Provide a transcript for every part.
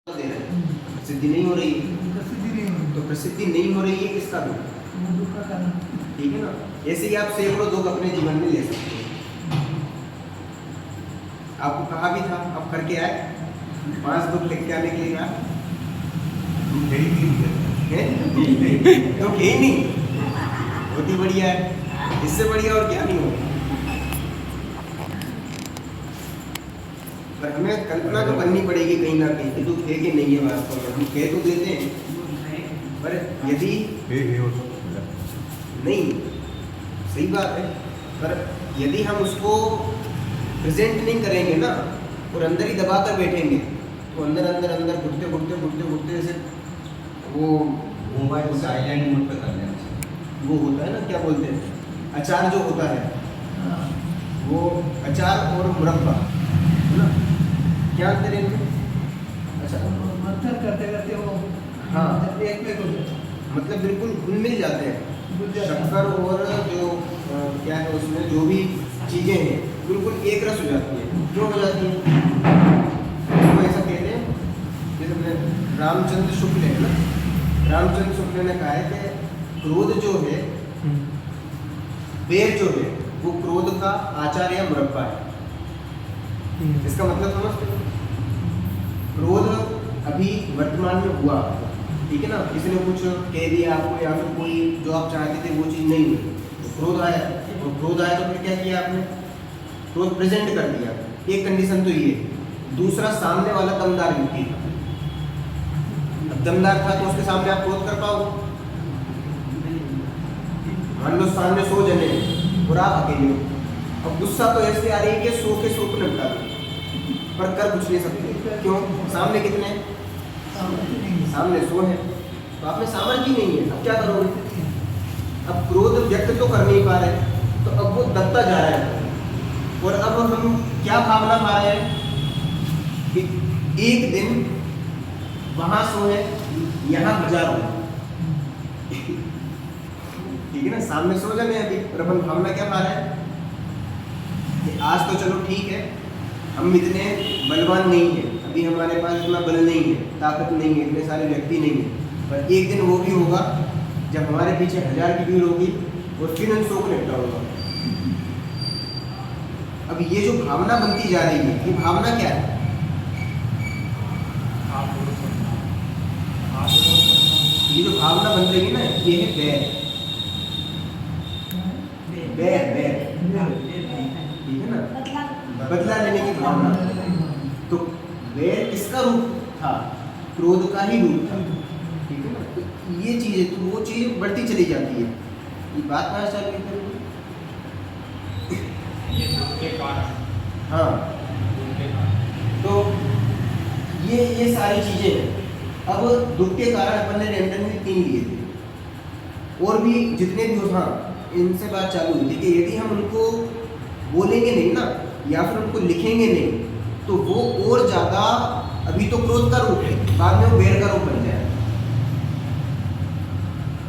दे रहे हैं, प्रसिद्धि नहीं हो रही है। प्रसिद्धि नहीं होगी तो प्रसिद्धि नहीं हो रही है किसका दुख? वो दुख का कारण। ठीक है ना। ऐसे ही आप सैकड़ों दुख अपने जीवन में ले सकते हैं। आपको कहा भी था, आप करके आए 5 दुख लिख के आने के लिए कहा है? तो है ही नहीं, बहुत ही बढ़िया है, इससे बढ़िया और क्या नहीं होगा। पर हमें कल्पना तो करनी पड़ेगी कहीं ना कहीं कि दुख है कि नहीं है। वास्तव में हम कह तो देते हैं, पर यदि नहीं, सही बात है, पर यदि हम उसको प्रेजेंट नहीं करेंगे ना और अंदर ही दबा कर बैठेंगे तो अंदर अंदर अंदर घुटते घुटते घुटते घुटते जैसे वो मोबाइल साइलेंट मोड पे कर लेना चाहिए। वो होता है ना, क्या बोलते हैं, अचार जो होता है, वो अचार और मुरब्बा है ना, क्या अंतर है इनमें? अच्छा, मंथन करते करते वो हाँ, एक में हो जाता मतलब बिल्कुल घुल मिल जाते हैं शक्कर और जो क्या है उसमें जो भी चीज़ें हैं बिल्कुल एक रस हो जाती है। क्यों हो जाती है? उसको ऐसा कहते हैं, जैसे रामचंद्र शुक्ल है ना, रामचंद्र शुक्ल ने कहा है कि क्रोध जो है, बेर जो है, वो क्रोध का आचार या मुरब्बा है। इसका मतलब समझते हो? क्रोध अभी वर्तमान में हुआ, ठीक है ना, किसी ने कुछ कह दिया आपको या फिर कोई जो आप चाहते थे वो चीज़ नहीं हुई तो क्रोध आया, तो क्रोध आया तो फिर क्या किया आपने? क्रोध प्रेजेंट कर दिया। एक कंडीशन तो ये, दूसरा सामने वाला दमदार व्यक्ति था। अब दमदार था तो उसके सामने आप क्रोध कर पाओगे? मान लो सामने 100 जने और आप अकेले हो, अब गुस्सा तो ऐसे आ रही है कि 100 के 100 को निपटा दो, पर कर कुछ नहीं सकते। क्यों? सामने कितने हैं? सामने 100 है, तो आप में सामर्थ्य ही नहीं है। अब क्या करोगे? अब क्रोध व्यक्त तो कर नहीं पा रहे, तो अब वो दबता जा रहा है। और अब हम क्या भावना पा रहे हैं कि एक दिन वहां 100 है, यहाँ 1000 हो। ठीक है ना, सामने 100 जने हैं अभी, और अपन भावना क्या पा रहे हैं कि आज तो चलो ठीक है, हम इतने बलवान नहीं हैं, अभी हमारे पास इतना बल नहीं है, ताकत नहीं है, इतने सारे व्यक्ति नहीं है, पर एक दिन वो भी होगा जब हमारे पीछे 1000 की भीड़ होगी और फिर उन 100 को निपटा होगा। अब ये जो भावना बनती जा रही है, ये भावना क्या है? ये जो भावना बन रही है ना, ये है बैर। बैर बैर, ठीक है ना, बदला लेने की भावना। तो बैर किसका रूप था? क्रोध का ही रूप था। ठीक है ना, तो ये चीज़, तो वो चीज़ बढ़ती चली जाती है। ये बात कहाँ चल रही थी? हाँ, तो ये सारी चीज़ें हैं। अब दुख के कारण अपन ने रैंडमली 3 लिए थे, और भी जितने भी हो, हाँ, इनसे बात चालू हुई थी कि यदि हम उनको बोलेंगे नहीं ना, या फिर उनको लिखेंगे नहीं, तो वो और ज़्यादा, अभी तो क्रोध का रूप है, बाद में वो बैर का रूप बन जाएगा।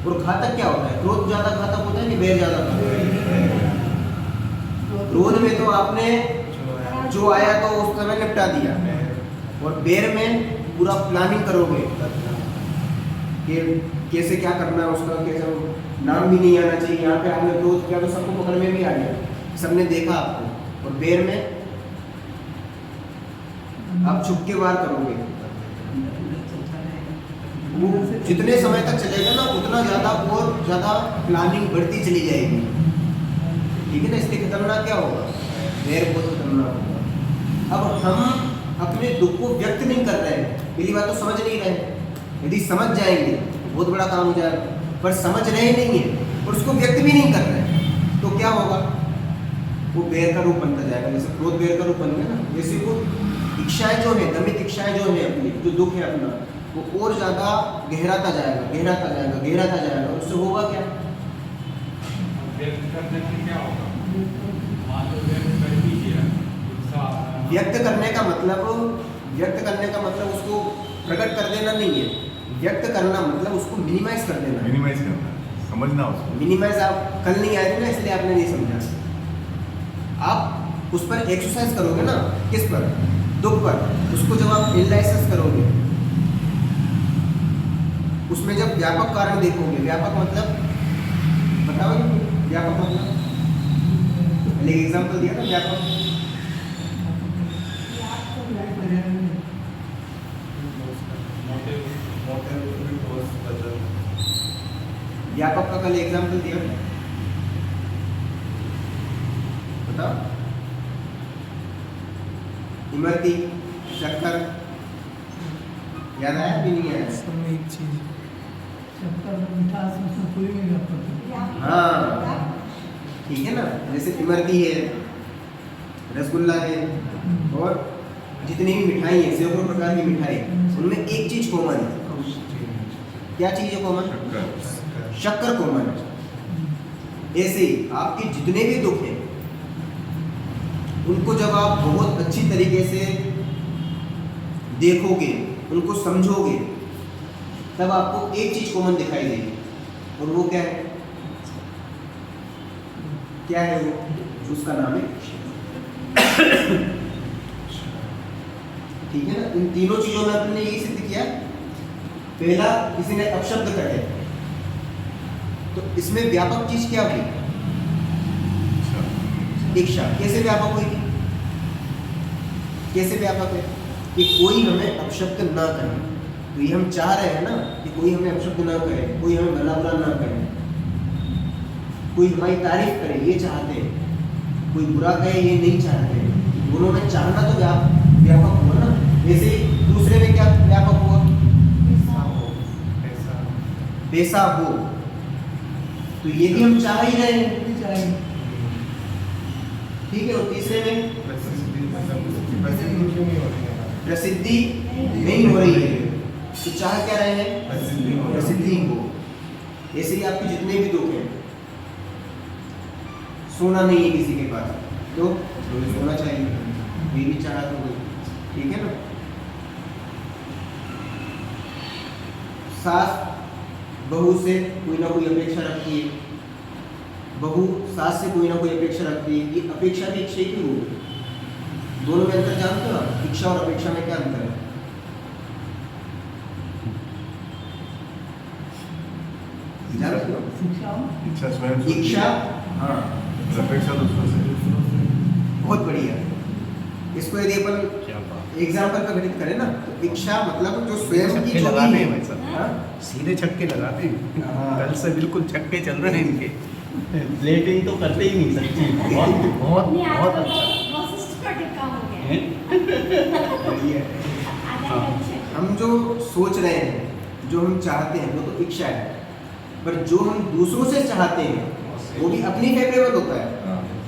और घातक क्या होता है? क्रोध ज़्यादा घातक होता है कि बैर ज़्यादा घातक? क्रोध में तो आपने जो आया तो उस समय निपटा दिया, और बैर में पूरा प्लानिंग करोगे कि कैसे क्या करना है उसका, कैसे नाम भी नहीं आना चाहिए। यहाँ पे आपने क्रोध किया तो सबको पकड़ में भी आ गया, सबने देखा आपको। और बैर में आप छुप के वार करोगे, वो जितने समय तक चलेगा ना उतना ज़्यादा और ज़्यादा प्लानिंग बढ़ती चली जाएगी। ठीक है ना, इसलिए खतरनाक क्या होगा? बैर बहुत खतरनाक होगा। अब हम अपने दुख को व्यक्त नहीं कर रहे हैं, पहली बात तो समझ नहीं रहे हैं। यदि समझ जाएंगे तो बहुत बड़ा काम हो जाएगा, पर समझ रहे नहीं है और उसको व्यक्त भी नहीं कर रहे हैं, तो क्या होगा? वो बैर का रूप बनता जाएगा। जैसे क्रोध बैर का रूप बन गया ना, जैसे वो इच्छाएं जो है, दमित इच्छाएं जो है अपनी, जो दुख है अपना, वो और ज़्यादा गहराता जाएगा, गहराता जाएगा, गहराता जाएगा। और उससे होगा क्या? व्यक्त करने का मतलब उसको प्रकट कर देना नहीं है। व्यक्त करना मतलब उसको मिनिमाइज कर देना। मिनिमाइज करना, समझना उसको। मिनिमाइज आप कल नहीं आए थे ना, इसलिए आपने नहीं समझा। आप उस पर एक्सरसाइज करोगे ना, किस पर? दुख पर। उसको जब आप एनालिसिस करोगे व्यापक कारण देखोगे, व्यापक मतलब बताओ, व्यापक मतलब पहले एग्जांपल दिया ना व्यापक। व्यापक का कल एग्जांपल दिया, बताओ। इमरती, शक्कर, याद आया भी नहीं आया? सब में एक चीज शक्कर में मिठास उसमें पूरी में व्यापक है। हाँ ठीक है ना, जैसे इमरती है, रसगुल्ला है, और जितनी भी मिठाई है, सैकड़ों प्रकार की मिठाई, उनमें एक चीज कॉमन है। क्या चीज है कॉमन? शक्कर कॉमन है। ऐसे ही आपके जितने भी दुख हैं, उनको जब आप बहुत अच्छी तरीके से देखोगे, उनको समझोगे, तब आपको एक चीज कॉमन दिखाई देगी, और वो क्या है? क्या है वो? उसका नाम है ठीक है ना। इन तीनों चीजों में आपने यही सिद्ध किया। पहला, किसी ने अपशब्द कहे, तो इसमें व्यापक चीज क्या हुई? इच्छा। कैसे व्यापक हुई थी? कैसे व्यापक है? कि कोई हमें अपशब्द ना करे, तो ये हम चाह रहे हैं ना कि कोई हमें अपशब्द ना करे, कोई हमें भला बुरा ना करे, कोई हमारी तारीफ करे, ये चाहते हैं, कोई बुरा कहे, ये नहीं चाहते। दोनों में चाहना तो व्यापक हुआ ना। जैसे दूसरे में क्या व्यापक हुआ? पैसा हो, तो ये भी हम चाह ही रहे हैं, ठीक है। और तीसरे में प्रसिद्धि नहीं हो रही है, तो चाह क्या रहे हैं? प्रसिद्धि हो। ऐसे ही आपके जितने भी दुख हैं, सोना नहीं है किसी के पास, तो सोना चाहिए, ये भी चाह तो गई, ठीक है ना। सास बहू से कोई ना कोई अपेक्षा रखती है, बहू सास से कोई ना कोई अपेक्षा रखती है। ये अपेक्षा भी इच्छा की रूप है। दोनों में अंतर जानते हो आप? इच्छा और अपेक्षा में क्या अंतर है? जानते हो? इच्छा स्वयं से, इच्छा, हाँ, अपेक्षा दूसरों से। बहुत बढ़िया। इसको यदि अपन एग्जाम्पल पे घटित करें ना, तो इच्छा मतलब जो स्वयं की छक्के जो लगाते भी हैं है, भाई साहब, हाँ? सीधे छक्के लगाते हैं। हाँ। कल से बिल्कुल छक्के चल रहे हैं इनके। लेटिंग तो करते ही नहीं सच्ची। बहुत बहुत नहीं, आज बहुत तो अच्छा बहुत सिस्टमैटिक काम हो गया है। बढ़िया। आधा हाँ। घंटे। हम जो सोच रहे हैं, जो हम चाहते हैं, वो तो इच्छा है, पर जो हम दूसरों से चाहते हैं वो भी अपनी फेवरेबल होता है।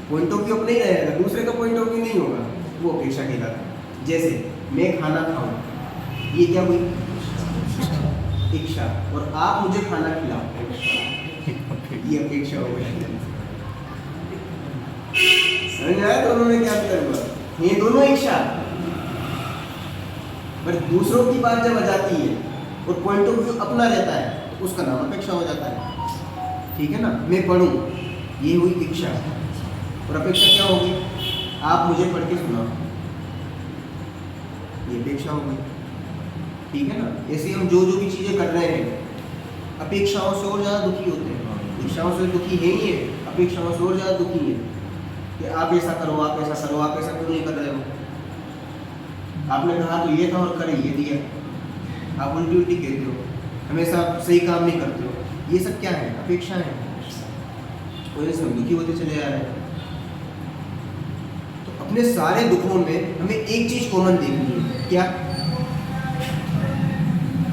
पॉइंट ऑफ व्यू अपना ही रहेगा, दूसरे का पॉइंट ऑफ व्यू नहीं होगा, वो अपेक्षा कहलाता है। जैसे मैं खाना खाऊं, ये क्या हुई? इच्छा। और आप मुझे खाना खिलाओ, ये अपेक्षा हो गई। समझ आया दोनों में क्या अंतर हुआ? ये दोनों इच्छा, पर दूसरों की बात जब आ जाती है और पॉइंट ऑफ व्यू अपना रहता है, तो उसका नाम अपेक्षा हो जाता है, ठीक है ना। मैं पढ़ूं, ये हुई इच्छा, और अपेक्षा क्या होगी? आप मुझे पढ़ के सुनाओ, ये अपेक्षा हो गई, ठीक है ना। ऐसे हम जो भी चीज़ें कर रहे हैं, अपेक्षाओं से और ज़्यादा दुखी होते हैं। इच्छाओं से दुखी है ही है, अपेक्षाओं से और ज़्यादा दुखी है कि आप ऐसा करो, आप ऐसा करो, आप ऐसा क्यों नहीं कर रहे हो? आपने कहा तो ये था और करे ये दिया, आप उल्टी उल्टी कहते हो, हमेशा सही काम नहीं करते हो। ये सब क्या है? अपेक्षा है। वजह से हम दुखी होते चले जा रहे हैं। तो अपने सारे दुखों में हमें एक चीज कॉमन देखनी है, क्या?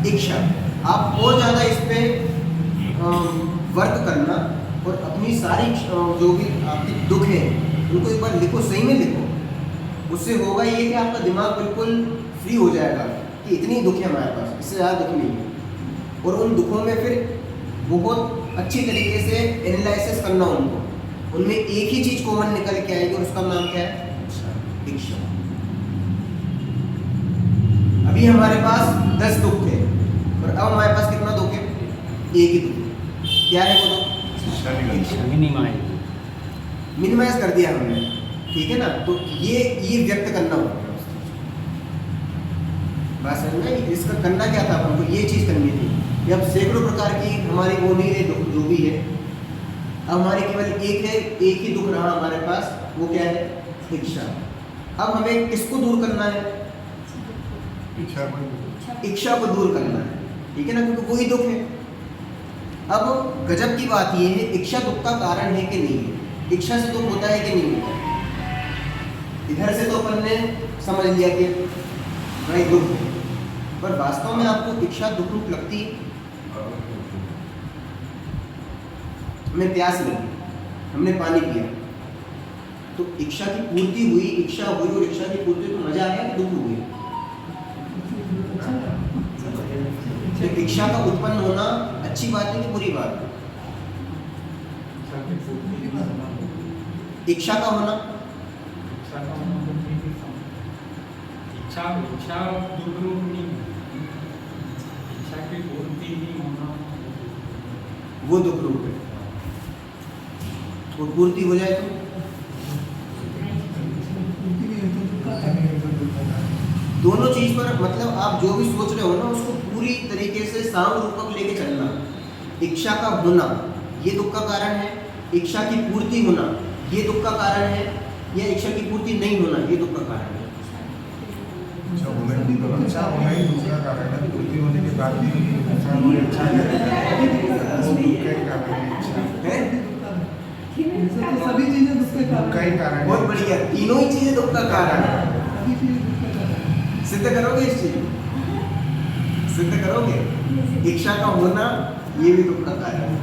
इच्छा। आप और ज़्यादा इस पे वर्क करना और अपनी सारी जो भी आपके दुख हैं उनको एक बार लिखो, सही में लिखो। उससे होगा ये कि आपका दिमाग बिल्कुल फ्री हो जाएगा कि इतनी दुख है हमारे पास, इससे ज़्यादा दुख नहीं है। और उन दुखों में फिर बहुत अच्छी तरीके से एनालिसिस करना उनको, उनमें एक ही चीज़ कॉमन निकल के आएगी और उसका नाम क्या है? इच्छा। अभी हमारे पास 10 दुख थे और अब हमारे पास कितना दुख है? एक ही दुख। क्या है वो दुख? इच्छा। मिनिमाइज कर दिया हमने, ठीक है ना। तो ये व्यक्त करना होगा। बात समझ में आई? इसका करना क्या था? हमको ये चीज़ करनी थी ये अब सैकड़ों प्रकार की हमारी वो नहीं है दुख जो भी है, अब हमारे केवल एक है, एक ही दुख रहा हमारे पास, वो क्या है? इच्छा। अब हमें किसको दूर करना है? इच्छा को इच्छा को दूर करना है, ठीक है ना, क्योंकि वही दुख है। अब गजब की बात ये है, इच्छा दुख का कारण है कि नहीं है? इच्छा से दुख होता है कि नहीं होता? इधर से तो अपन ने समझ लिया कि भाई दुख है, पर वास्तव में आपको इच्छा दुख रूप लगती है? हमें प्यास लगी, हमने पानी पिया, तो इच्छा की पूर्ति हुई, इच्छा हुई, और इच्छा की पूर्ति तो मजा आया कि दुख हुई? तो इच्छा का उत्पन्न होना अच्छी बात है कि बुरी बात है? इच्छा का होना इच्छा दुख रूप नहीं है, इच्छा की पूर्ति नहीं होना वो दुख रूप है, वो पूर्ति हो जाए तो दोनों चीज पर मतलब आप जो भी सोच रहे हो ना, उसको पूरी तरीके से साम रूपक लेके चलना। इच्छा का होना ये दुख का कारण है, इच्छा की पूर्ति होना ये दुख का कारण है, या इच्छा की पूर्ति नहीं होना ये दुख का कारण है? इच्छा होना ही दूसरा कारण है। पूर्ति होने के बाद भी इंसान को इच्छा है, वो दुख का ही कारण है। इच्छा है? सभी चीजें दुख के दुख का ही कारण कारण बहुत है। बढ़िया, तीनों ही चीजें दुख का कारण है। सभी चीजें दुख के कारण है। सिद्ध करोगे इस चीज को? सिद्ध करोगे? इच्छा का होना ये भी दुख का कारण है,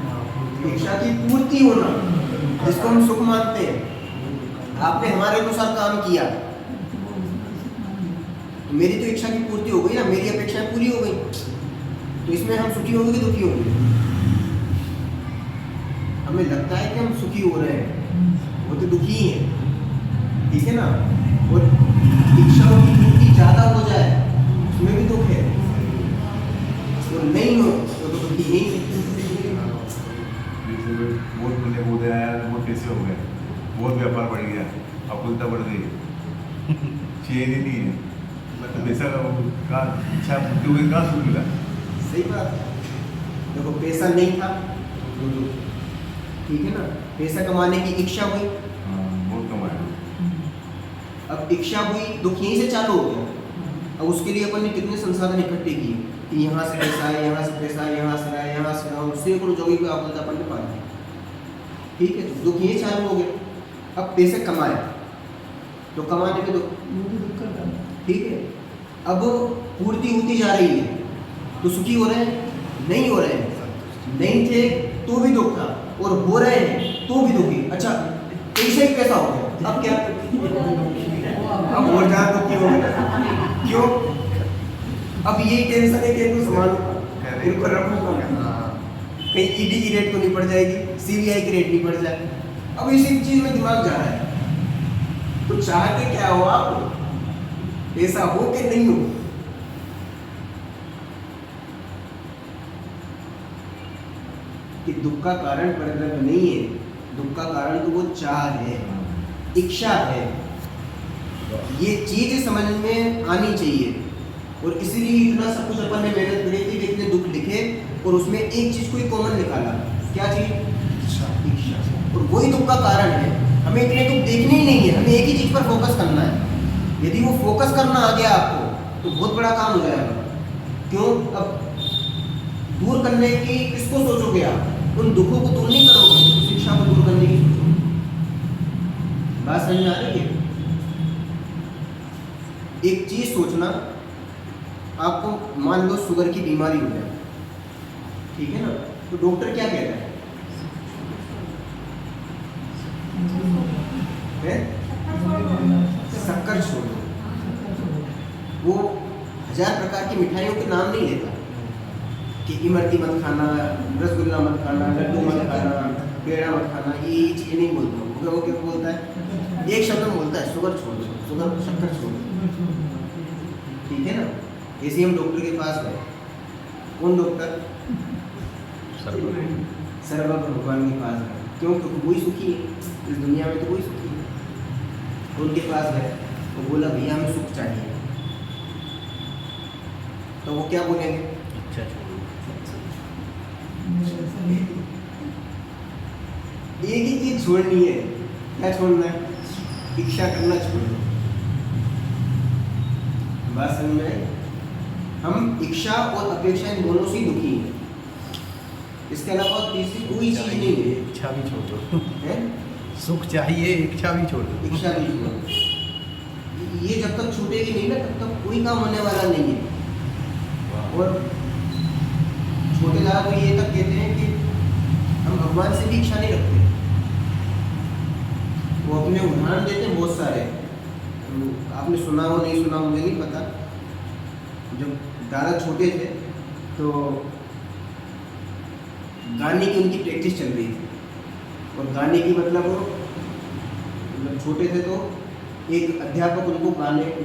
इच्छा की पूर्ति होना जिसको हम सुख मानते हैं, आपने हमारे अनुसार काम किया तो मेरी तो इच्छा की पूर्ति हो गई ना, मेरी अपेक्षाएं पूरी हो गई, तो इसमें हम सुखी होंगे कि दुखी होंगे? हमें लगता है कि हम सुखी हो रहे हैं, वो तो दुखी ही है, ठीक है ना। और इच्छाओं की पूर्ति ज्यादा हो जाए उसमें भी दुख है, और नहीं हो तो दुखी ही है। बहुत बंदे बोलते हैं यार बहुत पैसे हो गए, बहुत व्यापार बढ़ गया, अपुलता बढ़ गई, चेन ही नहीं है, तो पैसा का इच्छा पूर्ति हो गई, कहाँ सुख मिला? सही बात है। देखो पैसा नहीं था तो दुख, ठीक है ना, पैसा कमाने की इच्छा हुई, बहुत कमाया। अब इच्छा हुई, दुख यहीं से चालू हो गया। अब उसके लिए अपन ने कितने संसाधन इकट्ठे किए कि यहाँ से पैसा आए, यहाँ से पैसा आए, यहाँ से आए, यहाँ से आए, उससे करो जोगी को आप अपन ने पा लिया, ठीक है, तो दुख यहीं चालू हो गया। अब पैसे कमाए तो कमाने में दुख, वो भी दुख का कारण है। ठीक है, अब पूर्ति होती जा रही है तो सुखी हो रहे हैं? नहीं हो रहे हैं, नहीं थे तो भी दुख था, और हो रहे हैं तो भी दुखी। अच्छा पैसे ही पैसा हो गया, अब क्या? अब और ज्यादा दुखी हो गए, क्यों? अब यही टेंशन है कि इनको संभालूं, इनको रखूं, कहीं ईडी की रेट तो नहीं पड़ जाएगी, सीबीआई की रेट नहीं पड़ जाए, अब इसी चीज में दिमाग जा रहा है। तो चाहते क्या हो आप? ऐसा हो कि नहीं हो? कि दुख का कारण परद्रव्य नहीं है, दुख का कारण तो वो चाह है, इच्छा है, ये चीज समझ में आनी चाहिए। और इसीलिए इतना सब कुछ अपन ने मेहनत करी थी कि इतने दुख लिखे और उसमें एक चीज कोई कॉमन निकाला, क्या चीज? इच्छा। और वही दुख का कारण है। हमें इतने दुख देखने ही नहीं है, हमें एक ही चीज पर फोकस करना है। यदि वो फोकस करना आ गया आपको तो बहुत बड़ा काम हो जाएगा। क्यों? अब दूर करने की किसको सोचोगे आप? उन दुखों को दूर नहीं करोगे, उस इच्छा को दूर करने की सोचोगे। बात समझ में आ रही है? एक चीज सोचना, आपको मान लो शुगर की बीमारी हो जाए, ठीक है ना, तो डॉक्टर क्या कहता है? शक्कर छोड़ दो। वो 1000 प्रकार की मिठाइयों के नाम नहीं लेता कि इमरती मत खाना, रसगुल्ला मत खाना, लड्डू मत खाना, पेड़ा मत खाना, ये चीज़ें नहीं बोलता। वो क्या बोलता है? एक शब्द में बोलता है, शुगर छोड़ दो, शुगर शक्कर छोड़ दो, ठीक है ना। जैसे हम डॉक्टर के पास गए, कौन डॉक्टर? सर्व भगवान के पास गए, क्यों? क्योंकि वही सुखी है इस दुनिया में, तो वही सुखी है। उनके पास गए तो बोला भैया हमें सुख चाहिए, तो वो क्या बोलेंगे? इच्छा छोड़ो। ऐसा नहीं। एक ही चीज छोड़नी है। क्या छोड़ना है? इच्छा करना छोड़ दो। बात समझ में आई? हम इच्छा और अपेक्षा इन दोनों से ही दुखी हैं। इसके अलावा तीसरी कोई चीज नहीं है। इच्छा भी छोड़ दो, हैं? सुख चाहिए, इच्छा भी छोड़ दो। इच्छा भी छोड़ दो। ये जब तक छूटेगी नहीं ना तब तक कोई काम होने वाला नहीं है। और छोटे दादा तो ये तक कहते हैं कि हम भगवान से भी इच्छा नहीं रखते। वो अपने उदाहरण देते हैं बहुत सारे। आपने सुना हो नहीं सुना मुझे नहीं पता। जब दादा छोटे थे तो गाने की उनकी प्रैक्टिस चल रही थी। और गाने की मतलब छोटे थे तो एक अध्यापक उनको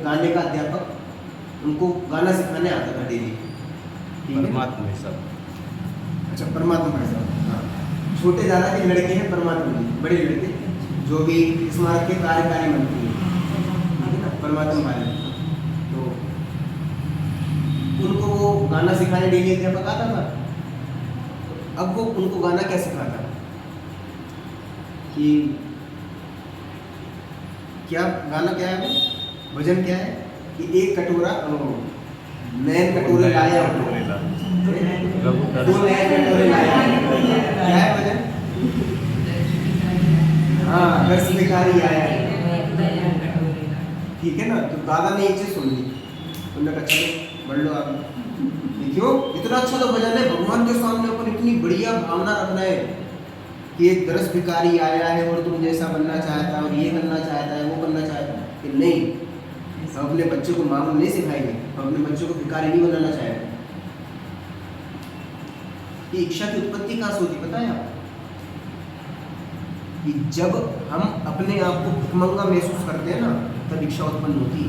गाने का अध्यापक उनको गाना सिखाने आता था डेली। ठीक है? परमात्मा सब। अच्छा, परमात्मा भाई साहब। हाँ, छोटे दादा के लड़के हैं परमात्मा जी, बड़े लड़के जो भी स्मारक के कार्यकारी मंत्री हैं, ठीक है ना, परमात्मा भाई। तो उनको वो गाना सिखाने डेली अध्यापक आता था। अब वो उनको गाना क्या सिखाता कि क्या गाना क्या है वो भजन क्या है कि एक कटोरा नैन कटोरे लाया हो, दो नैन कटोरे लाया। क्या है भजन? हाँ, दर्श भिखारी आया है। ठीक है ना। तो दादा ने एक चीज सुन ली। उन्होंने कहा चलो बढ़ लो आप। क्यों? इतना अच्छा तो भजन है। भगवान के सामने अपन इतनी बढ़िया भावना रखना है कि एक दरस भिखारी आया है और तुम जैसा बनना चाहता है और ये करना चाहता है वो करना चाहता है कि नहीं। हम अपने बच्चे को मांग नहीं सिखाएंगे, हम अपने बच्चे को भिखारी नहीं बनाना चाहेंगे। ये इच्छा की उत्पत्ति कहाँ से होती पता है आपको? कि जब हम अपने आप को भिखमंगा महसूस करते हैं ना तब इच्छा उत्पन्न होती है।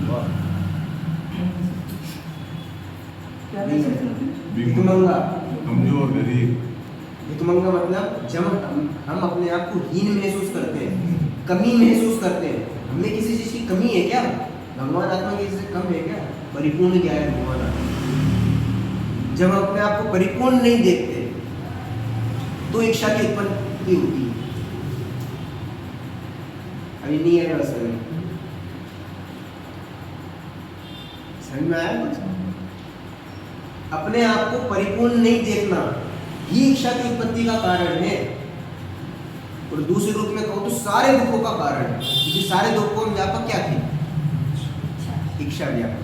क्या महसूस करते हैं? भिखमंगा, कमजोर, गरीब। भिखमंगा मतलब जब हम अपने आप को हीन महसूस करते हैं, कमी महसूस करते हैं। हमें किसी चीज की कमी है क्या? भगवान आत्मा किसी से कम है क्या? परिपूर्ण क्या है भगवान आत्मा? जब हम अपने आप को परिपूर्ण नहीं देखते तो इच्छा की उत्पत्ति होती है। अभी नहीं आया बस समझ में आया कुछ? अपने आप को परिपूर्ण नहीं देखना ही इच्छा की उत्पत्ति का कारण है। और दूसरे रूप में कहूं तो सारे दुखों का कारण है, क्योंकि सारे दुखों में व्यापक क्या थी? इच्छा व्यापक।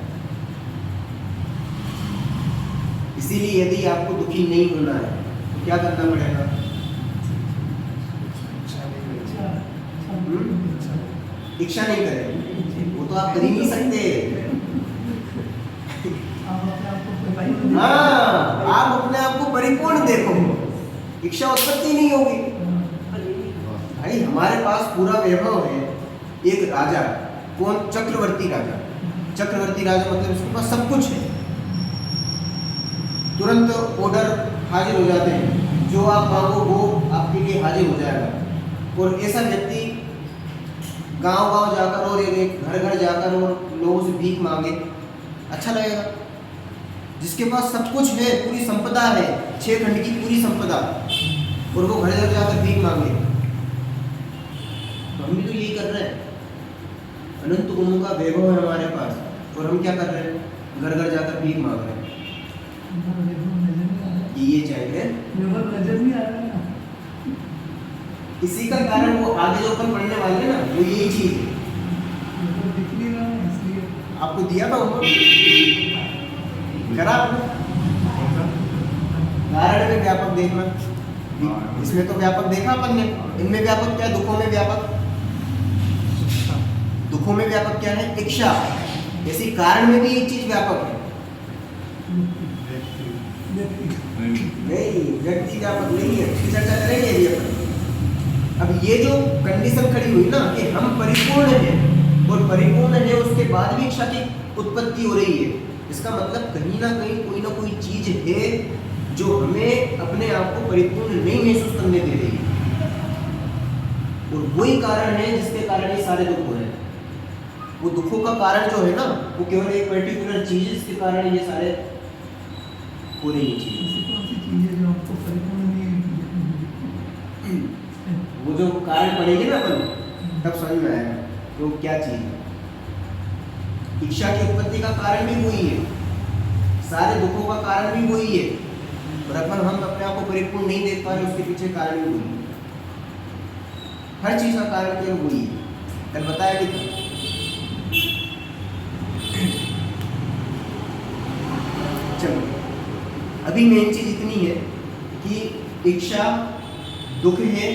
इसीलिए यदि आपको दुखी नहीं होना है तो क्या करना पड़ेगा? इच्छा नहीं करें, वो तो आप कर ही नहीं सकते। हाँ, आप अपने आप को परिपूर्ण देखो, इच्छा उत्पत्ति नहीं होगी। भाई हमारे पास पूरा वैभव है। एक राजा, कौन? चक्रवर्ती राजा। चक्रवर्ती राजा मतलब उसके पास सब कुछ है। तुरंत ऑर्डर हाजिर हो जाते हैं, जो आप मांगो वो आपके लिए हाजिर हो जाएगा। और ऐसा व्यक्ति गांव-गांव जाकर और एक घर-घर जाकर और लोगों से भीख मांगे, अच्छा लगेगा? जिसके पास सब कुछ है, पूरी संपदा है, 6 खंड की पूरी संपदा, और वो घर-घर जाकर भीख मांगे, तो हम भी तो यही कर रहे हैं। अनंत गुणों का वैभव है हमारे पास, और हम क्या कर रहे हैं? घर-घर जाकर भीख मांग रहे हैं। ये चाहिए नजर नहीं आ रहा है ना। इसी का कारण वो आगे जो अपन पढ़ने वाले हैं ना, वो यही चीज है। दिख नहीं रहा है इसलिए आपको दिया था वो करा आपने? कारण में व्यापक देखना, इसमें तो व्यापक देखा अपन ने। इनमें व्यापक क्या? दुखों में व्यापक। दुखों में व्यापक क्या है? इच्छा। ऐसी कारण में भी एक चीज व्यापक है। नहीं, व्यक्ति व्यापक नहीं है, इसकी चर्चा करेंगे अभी अपन। अब ये जो कंडीशन खड़ी हुई ना कि हम परिपूर्ण हैं और परिपूर्ण है उसके बाद भी इच्छा की उत्पत्ति हो रही है, इसका मतलब कहीं ना कोई चीज है जो हमें अपने आप को परिपूर्ण नहीं महसूस करने दे रही है। और वही कारण है जिसके कारण ये सारे दुख हो रहे हैं। वो दुखों का कारण जो है ना, वो केवल एक पर्टिकुलर चीज है जिसके कारण ये सारे हो रही है चीजें। ऐसी कौन सी चीज़ है जो आपको परिपूर्ण नहीं वो जो कारण पढ़ेंगे ना अपन, तब समझ में आएगा तो क्या चीज है। इच्छा की उत्पत्ति का कारण भी वही है, सारे दुखों का कारण भी वही है, और अपन हम अपने आप को परिपूर्ण नहीं देख पा रहे, उसके पीछे कारण भी वही है। हर चीज का कारण केवल वही है। कल बताया कि चलो अभी मेन चीज इतनी है कि इच्छा दुख है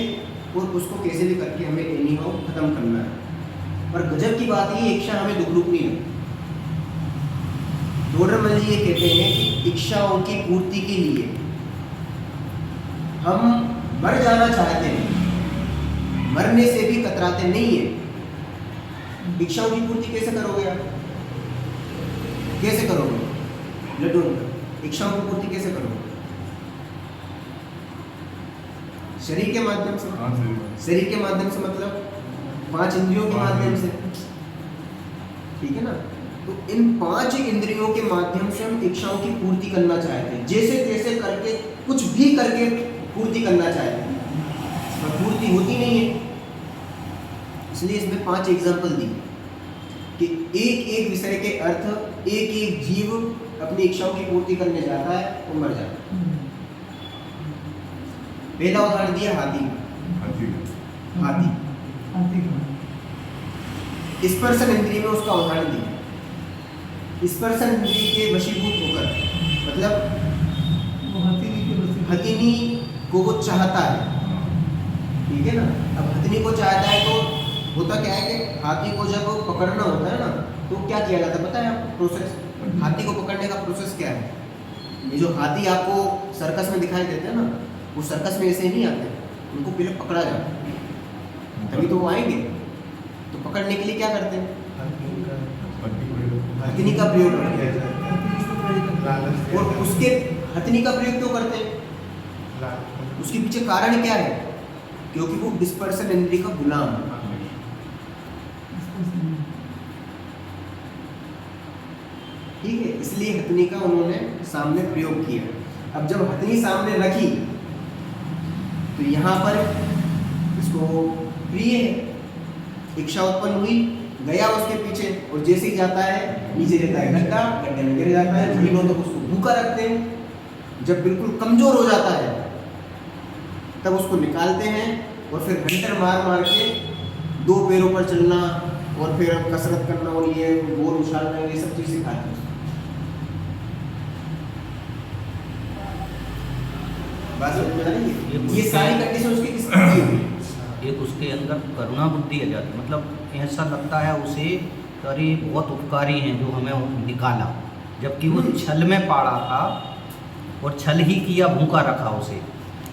और उसको कैसे भी करके हमें एनी हाउ खत्म करना है। पर गजब की बात ये, इच्छा हमें दुख रूप नहीं है। डोडरमल जी ये कहते हैं कि इच्छाओं की पूर्ति के लिए हम मर जाना चाहते हैं, मरने से भी कतराते नहीं है। इच्छाओं की पूर्ति कैसे करोगे आप? कैसे करोगे? लड्डू इच्छाओं की पूर्ति कैसे करोगे? शरीर के माध्यम से। हाँ सही बात। शरीर के माध्यम से मतलब 5 इंद्रियों के माध्यम से, ठीक है ना। तो इन 5 इंद्रियों के माध्यम से हम इच्छाओं की पूर्ति करना चाहते हैं, जैसे तैसे करके कुछ भी करके पूर्ति करना चाहते हैं, पर पूर्ति होती नहीं है। इसलिए इसमें 5 एग्जाम्पल दी कि एक एक विषय के अर्थ एक एक जीव अपनी इच्छाओं की पूर्ति करने जाता है और मर जाता है। पहला उदाहरण दिया हाथी। हाथी हाथी का स्पर्शन इंद्रिय में उसका उदाहरण दिया। स्पर्शन इंद्रिय के वशीभूत होकर, मतलब वो हथीनी के बस हथिनी को वो चाहता है, ठीक है ना। अब हथिनी को चाहता है तो होता क्या है कि हाथी को जब पकड़ना होता है ना, तो क्या किया जाता है पता है आपको? प्रोसेस, हाथी को पकड़ने का प्रोसेस क्या है? ये जो हाथी आपको सर्कस में दिखाई देते हैं ना, वो सर्कस में ऐसे नहीं आते, उनको पहले पकड़ा जाता है, तभी तो वो आएंगे। तो पकड़ने के लिए क्या करते हैं? हथिनी का प्रयोग करते हैं। और उसके हथिनी का प्रयोग क्यों करते हैं? उसके पीछे कारण क्या है? क्योंकि वो डिस्पर्सन इंद्रिय का गुलाम है। ठीक है, इसलिए हथनी का उन्होंने सामने प्रयोग किया। अब जब हथनी सामने रखी तो यहाँ पर इसको प्रिय है, इच्छा उत्पन्न हुई, गया उसके पीछे, और जैसे ही जाता है नीचे रहता है गड्ढा, गड्ढे में गिर जाता है। महीनों तक उसको भूखा रखते हैं। जब बिल्कुल कमजोर हो जाता है तब उसको निकालते हैं, और फिर घंटर मार मार के 2 पैरों पर चलना और फिर कसरत करना और ये गोल उछालना, ये सब चीज़ सिखाते हैं। बात समझ में आ रही है? ये सारी कंडीशन उसकी किसकी की हुई? एक उसके अंदर करुणा बुद्धि आ जाती, मतलब ऐसा लगता है उसे कि अरे बहुत उपकारी हैं जो हमें निकाला, जबकि वो छल में पाड़ा था और छल ही किया, भूखा रखा उसे,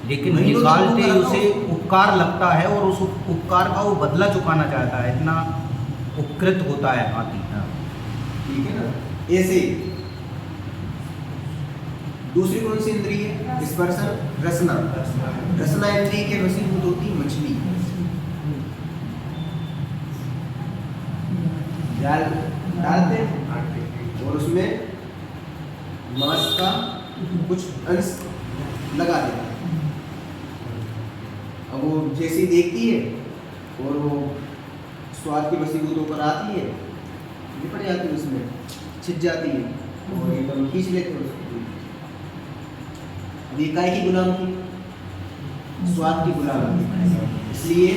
लेकिन नहीं तो निकालते ही भूखा उसे रखा उपकार लगता है और उस उपकार का वो बदला चुकाना चाहता है। इतना उपकृत होता है हाथी। ठीक है ना। ऐसे दूसरी कौन सी इंद्रिय है? स्पर्शन, रसना। रसना इंद्रिय के वशीभूत होती मछली। जाल डालते हैं और उसमें मांस का कुछ अंश लगा देते हैं। अब वो जैसी देखती है और वो स्वाद की वशीभूत होकर आती है, निपट जाती है, उसमें छिप जाती है और एकदम खींच लेते हैं उसको। अब ये काय की गुलाम थी? स्वाद की गुलाम थी, इसलिए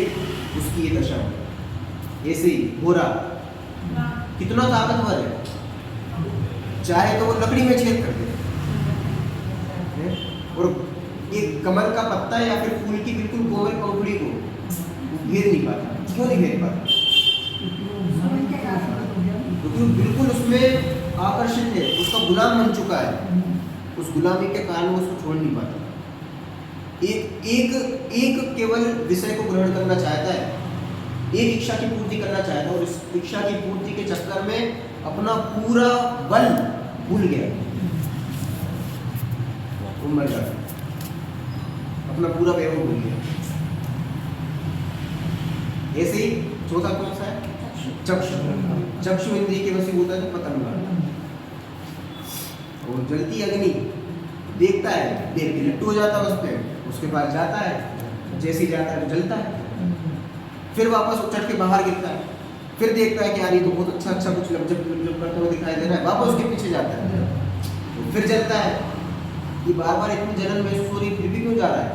उसकी ये दशा हुई। ऐसे ही घोड़ा कितना ताकतवर है, चाहे तो वो लकड़ी में छेद कर दे, और एक कमल का पत्ता या फिर फूल की बिल्कुल कोमल पंखुड़ी को घेर नहीं पाता। क्यों नहीं घेर पाता? क्योंकि बिल्कुल उसमें आकर्षित है, उसका गुलाम बन चुका है। उस गुलामी के कारण वो उसको छोड़ नहीं पाता। एक केवल विषय को ग्रहण करना चाहता है, एक इच्छा की पूर्ति करना चाहता है, और इस इच्छा की पूर्ति के चक्कर में अपना पूरा बल भूल गया, वो मर जाता, अपना पूरा वैभव भूल गया। ऐसे ही चौथा कौन सा है? चक्षु। चक्षु इंद्रिय के वशीभूत है पतंग, और जलती अग्नि देखता है, देख के लट्टू हो जाता है उस पर, उसके पास जाता है, जैसे ही जाता है तो जलता है, फिर वापस चढ़ के बाहर गिरता है, फिर देखता है कि यार ये तो बहुत अच्छा कुछ जब करता हुआ दिखाई दे रहा है, वापस उसके पीछे जाता है, तो फिर जलता है। ये बार बार इतनी जलन महसूस हो रही, फिर भी क्यों जा रहा है?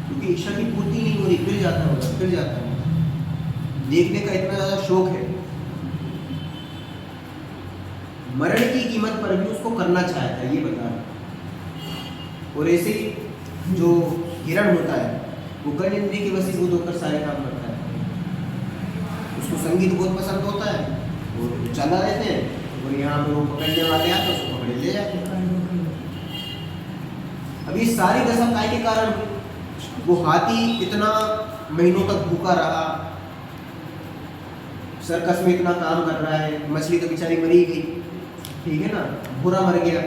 क्योंकि इच्छा की पूर्ति नहीं हो रही, फिर जाता होगा, फिर जाता है। देखने का इतना ज़्यादा शौक है, मरण की कीमत पर भी उसको करना चाहता है, ये बता रहा। और ऐसे ही जो हिरण होता है वो कर्म इंद्रिय के वशीभूत होकर सारे काम करता है। उसको संगीत बहुत पसंद होता है, वो चला रहते हैं, और यहाँ पे वो पकड़ने वाले आते हैं, उसको पकड़े ले जाते हैं। अब ये सारी दशा काय के कारण हुई? वो हाथी इतना महीनों तक भूखा रहा, सर्कस में इतना काम कर रहा है, मछली तो बेचारी मरी गई, ठीक है ना, पूरा मर गया।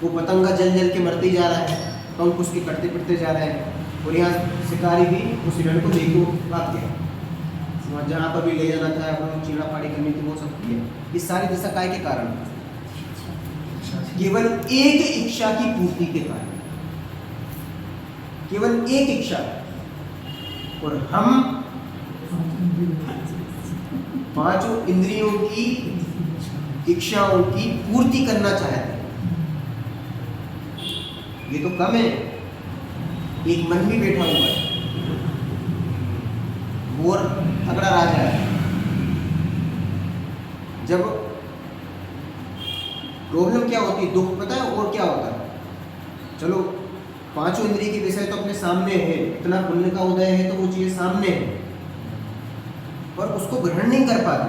वो पतंगा जल जल के मरते जा रहा है, पंख उसके कटते पिटते जा रहे हैं, और यहाँ शिकारी भी उस हिरण को लेके भाग गया, वहाँ जहाँ पर भी ले जाना था, अपनी चीड़ा फाड़ी करनी थी, वो सब किया। ये सारी दशा काय के कारण? केवल एक इच्छा की पूर्ति के कारण, केवल एक इच्छा। और हम पांचों इंद्रियों की इच्छाओं की पूर्ति करना चाहते हैं। ये तो कम है, एक मन भी बैठा हुआ है, और तगड़ा राजा है। जब प्रॉब्लम क्या होती है, दुख पता है और क्या होता है? चलो पांचों इंद्रिय के विषय तो अपने सामने है, इतना पुण्य का उदय है तो वो चीज़ सामने है, पर उसको ग्रहण नहीं कर पाते,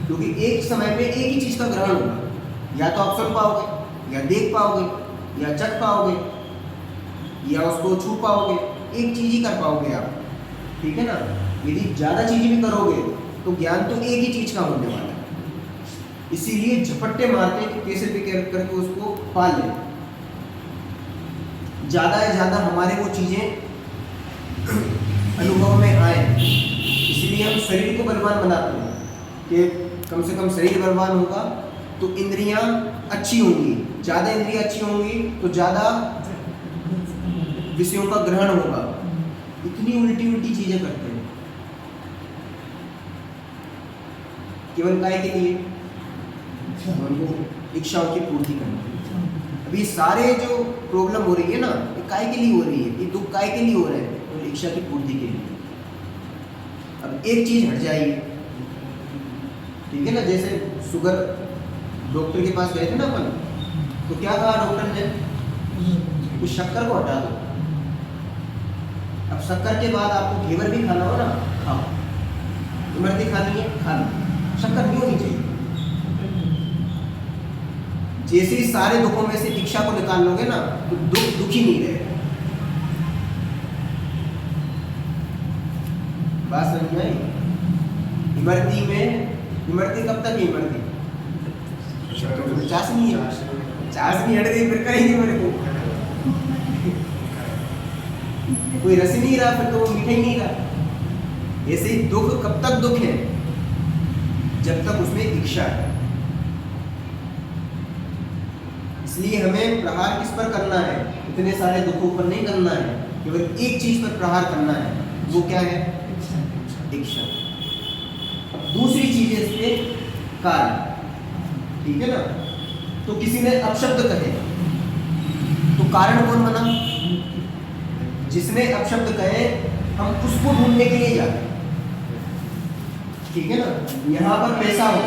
क्योंकि एक समय में एक ही चीज़ का ग्रहण होगा, या तो आप सुन पाओगे, या देख पाओगे, या चख पाओगे, या उसको छू पाओगे, एक चीज़ ही कर पाओगे आप, ठीक है ना। यदि ज़्यादा चीज़ें भी करोगे तो ज्ञान तो एक ही चीज़ का होने वाला है, इसीलिए झपट्टे मारते हैं कि कैसे भी करके उसको पा लें। ज़्यादा से ज़्यादा हमारे वो चीज़ें अनुभव में आए, इसलिए हम शरीर को बलवान बनाते हैं कि कम से कम शरीर बलवान होगा तो इंद्रियां अच्छी होंगी, ज़्यादा इंद्रियां अच्छी होंगी तो ज़्यादा विषयों का ग्रहण होगा। इतनी उल्टी उल्टी चीज़ें करते हैं केवल काय के लिए? उनको इच्छाओं की पूर्ति करनी। अभी सारे जो प्रॉब्लम हो रही है ना, ये काय के लिए हो रही है? ये दुख काय के लिए हो रहे हैं? तो इच्छा की पूर्ति के लिए। अब एक चीज हट जाएगी, ठीक है ना, जैसे शुगर, डॉक्टर के पास गए थे ना अपन, तो क्या कहा डॉक्टर ने? उस शक्कर को हटा दो। अब शक्कर के बाद आपको घेवर भी खाना हो ना, खाओ, इमरती खानी है, खा लो, शक्कर क्यों नहीं चाहिए? जैसे ही सारे दुखों में से इच्छा को निकाल लोगे ना, तो दुख ही नहीं रहेगा। बात समझ में आई? इमरती कब तक है? इमरती 50 नहीं है, 50 नहीं हट गई फिर करेंगे मेरे को, कोई रस नहीं रहा, फिर तो वो मीठा ही नहीं रहा। ऐसे ही दुख कब तक दुख है? जब तक उसमें इच्छा है। इसलिए हमें प्रहार किस पर करना है? इतने सारे दुखों पर नहीं करना है, केवल एक चीज पर प्रहार करना है। वो क्या है? इच्छा। अब दूसरी चीज है इसमें कारण, ठीक है ना। तो किसी ने अपशब्द कहे तो कारण कौन बना? जिसने अपशब्द कहे हम उसको ढूंढने के लिए जाते हैं, ठीक है ना। यहाँ पर पैसा हो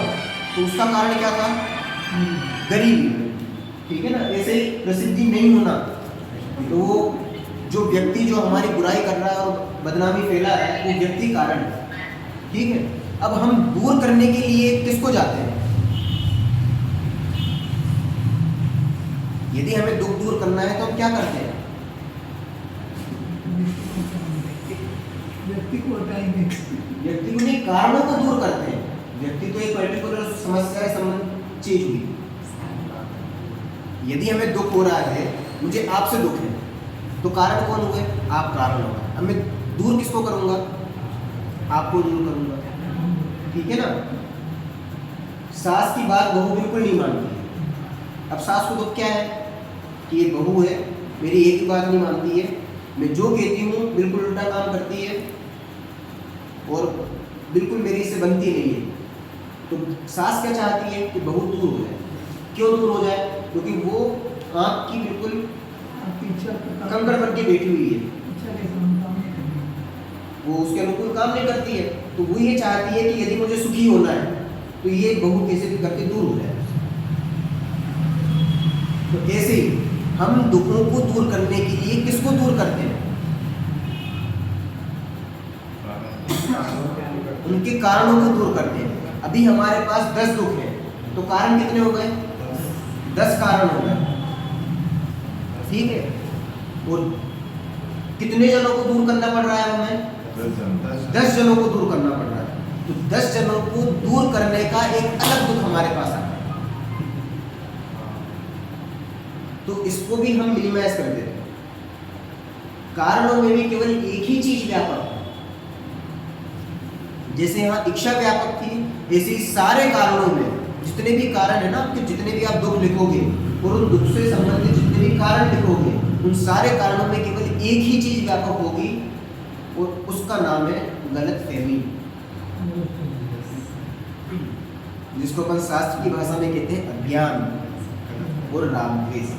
तो उसका कारण क्या था? गरीबी, ठीक है ना। ऐसे ही प्रसिद्धि नहीं होना, तो वो जो व्यक्ति जो हमारी बुराई कर रहा है और बदनामी फैला रहा है, वो व्यक्ति कारण है, ठीक है। अब हम दूर करने के लिए किसको जाते हैं? यदि हमें दुख दूर करना है तो हम क्या करते हैं? व्यक्ति को हटाएंगे, व्यक्ति को नहीं, कारणों को दूर करते हैं। व्यक्ति तो एक पर्टिकुलर समस्या से संबंधित चीज हुई। यदि हमें दुख हो रहा है, मुझे आपसे दुख है, तो कारण कौन हुए? आप कारण हो। अब मैं दूर किसको करूंगा? आपको दूर करूंगा, ठीक है ना। सास की बात बहू बिल्कुल नहीं मानती है। अब सास को दुख क्या है कि ये बहू है, मेरी एक ही बात नहीं मानती है, मैं जो कहती हूँ बिल्कुल उल्टा काम करती है और बिल्कुल मेरी इससे बनती नहीं है। तो सास क्या चाहती है कि बहू दूर हो जाए। क्यों दूर हो जाए? क्योंकि वो आँख की बिल्कुल आपकी इच्छा का कंकड़ बन के बैठी हुई है, इच्छा के समान काम नहीं करेंगे। वो उसके अनुकूल काम नहीं करती है। तो वो ये चाहती है कि यदि मुझे सुखी होना है तो ये बहू कैसे भी करके दूर हो जाए। तो ऐसे ही हम दुखों को दूर करने के लिए किसको दूर करते हैं? उनके कारणों को दूर करते हैं। अभी हमारे पास 10 दुख हैं, तो कारण कितने हो गए? 10 कारण हो गए, ठीक है। और कितने जनों को दूर करना पड़ रहा है हमें? 10 जनों को दूर करना पड़ रहा है। तो 10 जनों को दूर करने का एक अलग दुख हमारे पास आता है। तो इसको भी हम मिनिमाइज कर देते हैं। कारणों में भी केवल एक ही चीज व्यापक है। जैसे यहाँ इच्छा व्यापक थी, ऐसे ही सारे कारणों में जितने भी कारण है ना, आपके जितने भी आप दुख लिखोगे और उन दुख से संबंधित जितने भी कारण लिखोगे, उन सारे कारणों में केवल एक ही चीज व्यापक होगी और उसका नाम है गलतफहमी, जिसको अपन शास्त्र की भाषा में कहते हैं अज्ञान और राग द्वेष।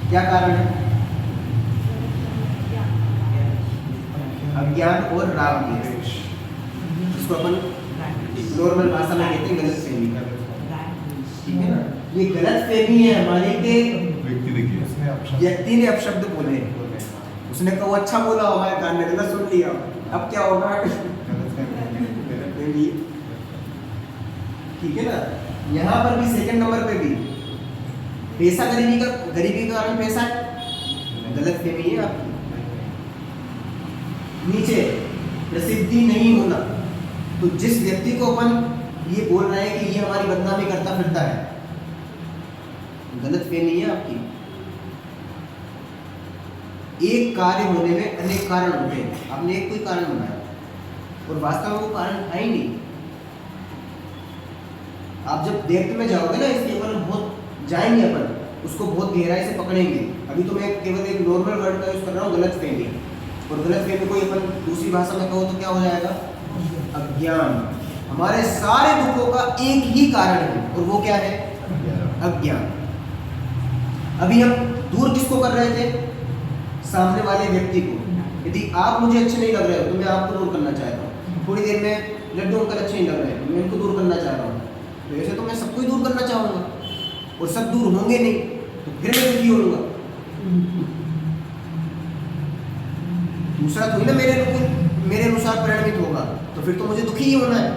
क्या कारण है? अज्ञान और राग द्वेष, जिसको अपन नॉर्मल भाषा में कहते हैं गलतफहमी। ठीक है ना? ये गलतफहमी है हमारे के व्यक्ति ने अपशब्द बोले, उसने कहा वो अच्छा बोला, हमारे कान ने गलत सुन लिया, अब क्या होगा? ठीक है ना? यहाँ पर भी सेकंड नंबर पे भी पैसा गरीबी का कारण पैसा है, गलतफहमी है आपकी। नीचे प्रसिद्धि नहीं होना, तो जिस व्यक्ति को अपन ये बोल रहे हैं कि ये हमारी बदनामी करता फिरता है, गलतफहमी है आपकी। एक कार्य होने में अनेक कारण होते हैं, आपने एक कोई कारण बनाया और वास्तव में वो कारण है ही नहीं। आप जब डेप्थ में जाओगे ना, इसके ऊपर बहुत जाएंगे अपन, उसको बहुत गहराई से पकड़ेंगे। अभी तो मैं केवल एक नॉर्मल वर्ड का यूज कर रहा हूँ, गलतफहमी। और गलतफहमी कोई अपन दूसरी भाषा में कहो तो क्या हो जाएगा? अज्ञान। हमारे सारे दुखों का एक ही कारण है और वो क्या है? अज्ञान। अभी हम दूर किसको कर रहे थे? सामने वाले व्यक्ति को। यदि आप मुझे अच्छे नहीं लग रहे हो तो मैं आपको दूर करना चाहता हूँ। थोड़ी देर में लड्डू अंकल अच्छे नहीं लग रहे हैं तो मैं इनको दूर करना चाह रहा हूँ। तो ऐसे तो मैं सबको ही दूर करना चाहूँगा और सब दूर होंगे नहीं तो फिर मैं दुखी होऊंगा। दूसरा थोड़ी ना मेरे अनुसार परिणमित होगा, तो फिर तो मुझे दुखी ही होना है।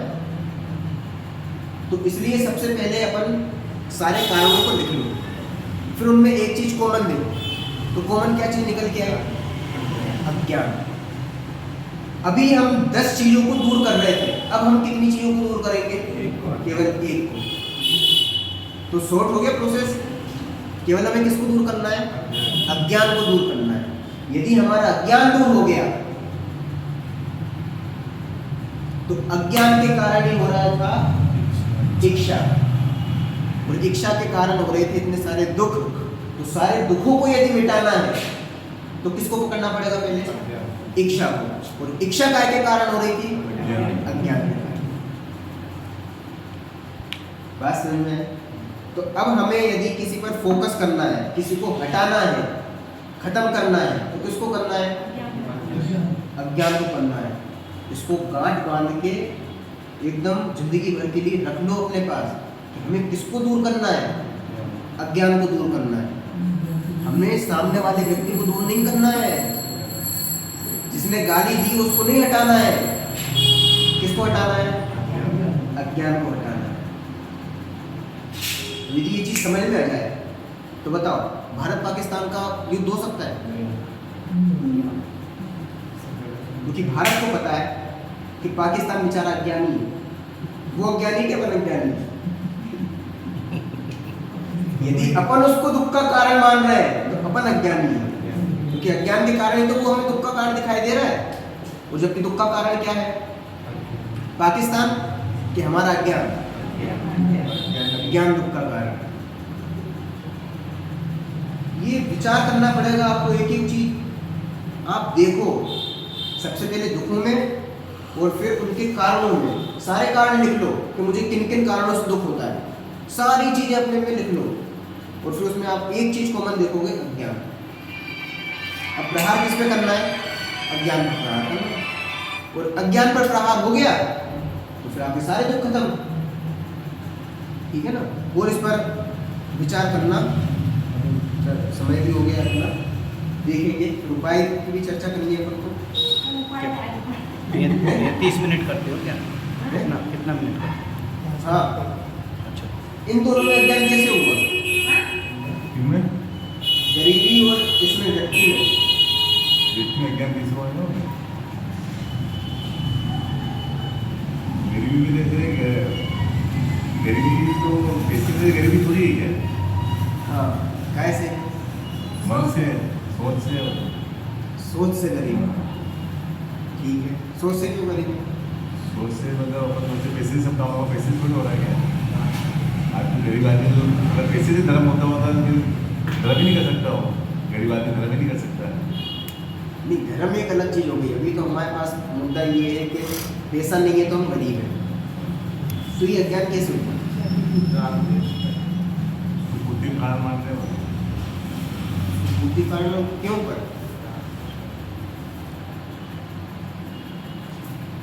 तो इसलिए सबसे पहले अपन सारे कारणों को लिख लो, फिर उनमें एक चीज कॉमन देखो। तो कॉमन क्या चीज निकल के आएगा? अज्ञान। अभी हम 10 चीजों को दूर कर रहे थे, अब हम कितनी चीजों को दूर करेंगे? केवल एक को। तो शॉर्ट हो गया प्रोसेस। केवल हमें किसको दूर करना है? अज्ञान को दूर करना है। यदि हमारा अज्ञान दूर हो गया तो अज्ञान के कारण ही हो रहा था इच्छा, और इच्छा के कारण हो रहे थे इतने सारे दुख। तो सारे दुखों को यदि मिटाना है तो किसको पकड़ना पड़ेगा? पहले इच्छा को। और इच्छा काय के कारण हो रही थी? अज्ञान के कारण। बात समझ में है? तो अब हमें यदि किसी पर फोकस करना है, किसी को हटाना है, खत्म करना है, तो किसको करना है? अज्ञान को करना है। इसको गांठ बांध के एकदम जिंदगी भर के लिए रख लो अपने पास। तो हमें किसको दूर करना है? अज्ञान को दूर करना है। हमें सामने वाले व्यक्ति को दूर नहीं करना है, जिसने गाली दी उसको नहीं हटाना है। किसको हटाना है? अज्ञान को हटाना है। यदि ये चीज समझ में आ जाए तो बताओ, भारत पाकिस्तान का युद्ध हो सकता है? क्योंकि भारत को पता है कि पाकिस्तान बेचारा अज्ञानी है। वो अज्ञानी क्या बन अज्ञानी? यदि अपन उसको दुख का कारण मान रहे हैं तो अपन अज्ञानी है, क्योंकि अज्ञान के कारण ही तो वो हमें दुख का कारण दिखाई दे रहा है। और जबकि दुख का कारण क्या है? पाकिस्तान कि हमारा अज्ञान? अज्ञान दुख का कारण। विचार करना पड़ेगा आपको एक एक चीज। आप देखो सबसे पहले दुखों में और फिर उनके कारणों में, सारे कारण लिख लो कि मुझे किन किन कारणों से दुख होता है, सारी चीजें अपने में लिख लो और फिर उसमें आप एक चीज कॉमन देखोगे, अज्ञान। अब प्रहार किस पे करना है? अज्ञान पर प्रहार करना। और अज्ञान पर प्रहार हो गया तो फिर आपके सारे दुख खत्म, ठीक है ना। और इस पर विचार करना, समय भी हो गया अपना, देखेंगे उपाय की भी चर्चा करनी है अपन को। 30 मिनट करते हो क्या? कितना मिनट करते हो? हाँ, अच्छा। इन दोनों में अज्ञान कैसे हुआ? इनमें गरीबी और इसमें व्यक्ति में देखने अज्ञान कैसे हुआ है? गरीबी भी देख रहे हैं, गरीबी तो बेसिकली गरीबी थोड़ी ही है। हाँ, कैसे? मन से, सोच से। सोच से गरीब, ठीक है। सोच से क्यों गरीब? सोच से मतलब अपन सोचे पैसे सब काम होगा, पैसे थोड़ी हो रहा है क्या? आज तो गरीब आदमी तो अगर पैसे से धर्म होता तो फिर धर्म ही नहीं कर सकता हो। गरीब आदमी धर्म ही नहीं कर सकता है। नहीं, धर्म एक अलग चीज हो गई। अभी तो हमारे पास मुद्दा ये है कि पैसा नहीं है तो हम गरीब हैं, तो ये अज्ञान कैसे हुआ? बुद्धि कारण मानते हो, बुद्धि कारण क्यों पर?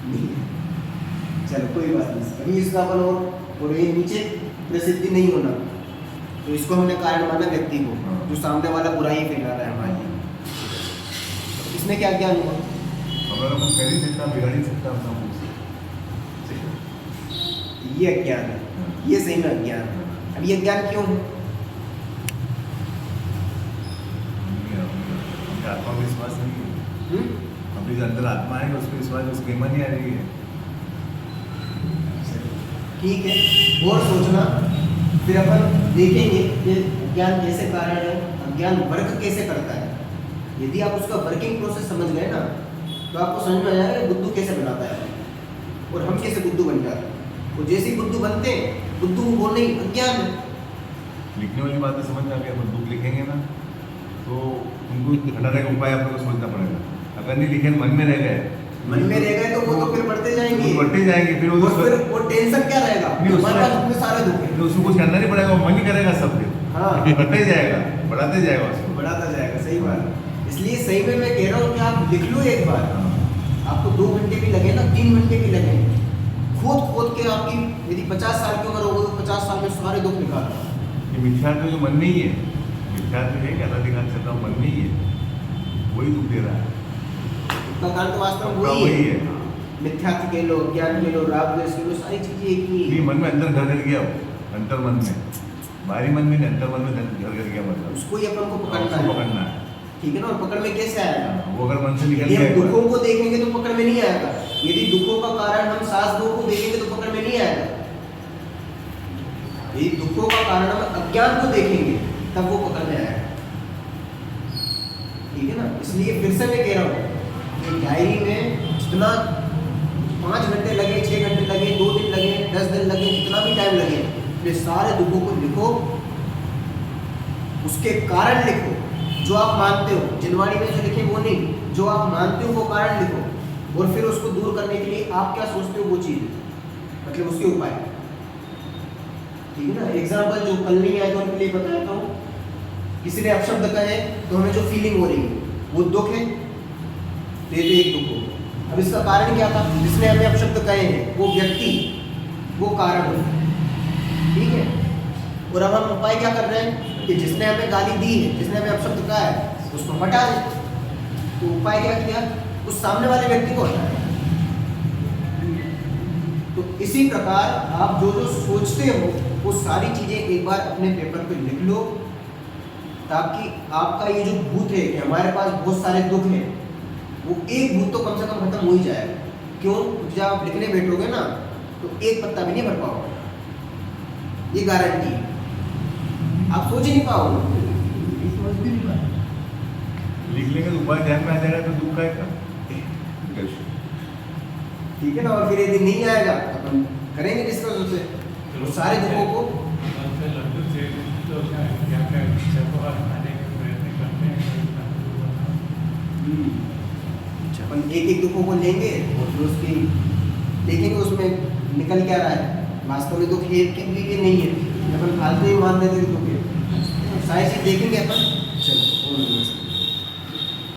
नहीं, चलो कोई बात नहीं। अभी इसका अपन और ये नीचे प्रसिद्धि नहीं होना, तो इसको हमने कारण माना व्यक्ति को, जो सामने वाला बुराई फैला रहा है हमारे लिए। इसमें क्या ज्ञान हुआ? अगर अपन कर ही सकता, बिगाड़ ही सकता अपना मुँह से। ये अज्ञान है, ये सही में अज्ञान है। अब ये अज्ञान क्यों है? आत्मा में विश्वास नहीं है। अपनी जो अंदर आत्मा है उस पर विश्वास, उसकी हिम्मत नहीं आ रही है। ठीक है, और सोचना। फिर अपन देखेंगे कि अज्ञान कैसे कारण है, अज्ञान वर्क कैसे करता है। यदि आप उसका वर्किंग प्रोसेस समझ गए ना, तो आपको समझ में आ जाएगा बुद्धू कैसे बनाता है और हम कैसे बुद्धू बन जाते हैं। और जैसे ही बुद्धू बनते हैं, बुद्धू वो नहीं, अज्ञान है। लिखने वाली बात तो समझ में आ गई। अपन दुख लिखेंगे ना तो उनको हटाने का उपाय आपको सोचना पड़ेगा। अगर नहीं लिखे, मन में रह गए, मन में रह गए तो वो तो फिर बढ़ते जाएंगे, बढ़ते जाएंगे। फिर और फिर वो टेंशन क्या रहेगा? नहीं, हमारे पास अपने सारे दुख हैं। तो उसको कुछ करना नहीं पड़ेगा, वो मन ही करेगा सब। फिर हाँ, बढ़ते ही जाएगा, बढ़ाते जाएगा उसको। बढ़ाता जाएगा, सही बात है। इसलिए सही में मैं कह रहा हूँ कि आप लिख लो एक बार। आपको 2 घंटे भी लगे ना, 3 घंटे भी लगे, खोद के आपकी यदि 50 साल की उम्र होगी तो 50 साल में सारे दुख निकाल। ये मिथ्यात्व जो मन में ही है, मिथ्यात्व है कि अल्लाह दिखाना चाहता हूँ, मन में ही है, वही दुख दे रहा है। उसका कारण तो वास्तव में वही है। मिथ्यात्व के लो, ज्ञान के लो, राग द्वेष के लो, सारी चीजें एक ही ये है। मन में अंदर घर कर गया, अंतर मन में, बाहरी मन में नहीं, अंतर मन में घर कर गया। मतलब उसको ही अपन को पकड़ना उसको है, पकड़ना है। ठीक है ना। और पकड़ में कैसे आएगा? वो अगर मन से निकल यदि गया हम एक बार, दुखों को देखेंगे तो पकड़ में नहीं आएगा। यदि दुखों का कारण हम शास्त्रों को देखेंगे तो पकड़ में नहीं आएगा। यदि दुखों का कारण हम अज्ञान को देखेंगे तब वो पकड़ में आएगा, ठीक है ना। इसलिए फिर से मैं कह रहा हूँ कि डायरी में जितना 5 घंटे लगे, 6 घंटे लगे, 2 दिन लगे, 10 दिन लगे, जितना भी टाइम लगे, अपने सारे दुखों को लिखो, उसके कारण लिखो जो आप मानते हो। जिनवाणी में जो लिखे वो नहीं, जो आप मानते हो वो कारण लिखो, और फिर उसको दूर करने के लिए आप क्या सोचते हो वो चीज़, मतलब उसके उपाय, ठीक है ना। एग्जाम्पल जो कल नहीं आए तो उनके लिए बताता हूँ। किसी ने अपशब्द कहे तो हमें जो फीलिंग हो रही है वो दुख है, तो ये एक दुख हो। अब इसका कारण क्या था? जिसने हमें अपशब्द कहे हैं वो व्यक्ति, वो कारण है, ठीक है। और अब हम उपाय क्या कर रहे हैं कि जिसने हमें गाली दी है, जिसने हमें अपशब्द कहा है, उसको हटा दें। तो उपाय क्या किया? उस सामने वाले व्यक्ति को हटाया। तो इसी प्रकार आप जो जो सोचते हो वो सारी चीजें एक बार अपने पेपर पे लिख लो, ताकि आपका ये जो भूत है कि हमारे पास बहुत सारे दुख हैं, वो एक भूत तो कम से कम खत्म हो ही जाएगा। क्यों? जब आप लिखने बैठोगे ना तो एक पत्ता भी नहीं भर पाओगे, ये गारंटी है। आप सोच ही नहीं पाओगे, सोच भी नहीं पाए। लिख लेंगे तो उपाय ध्यान में आ जाएगा, तो दुख आएगा। ठीक है ना। और फिर यदि नहीं आएगा तो अपन करेंगे डिस्कस उससे, वो सारे दुखों को। लड्डू से तो क्या क्या इच्छा को हटाने का प्रयत्न करना अपन एक एक दुखों को लेंगे और फिर उसकी देखेंगे उसमें निकल क्या रहा है। वास्तव में दुख है कि नहीं है, अपन फालतू ही मान देते दुख है। सारी चीज देखेंगे अपन। चलो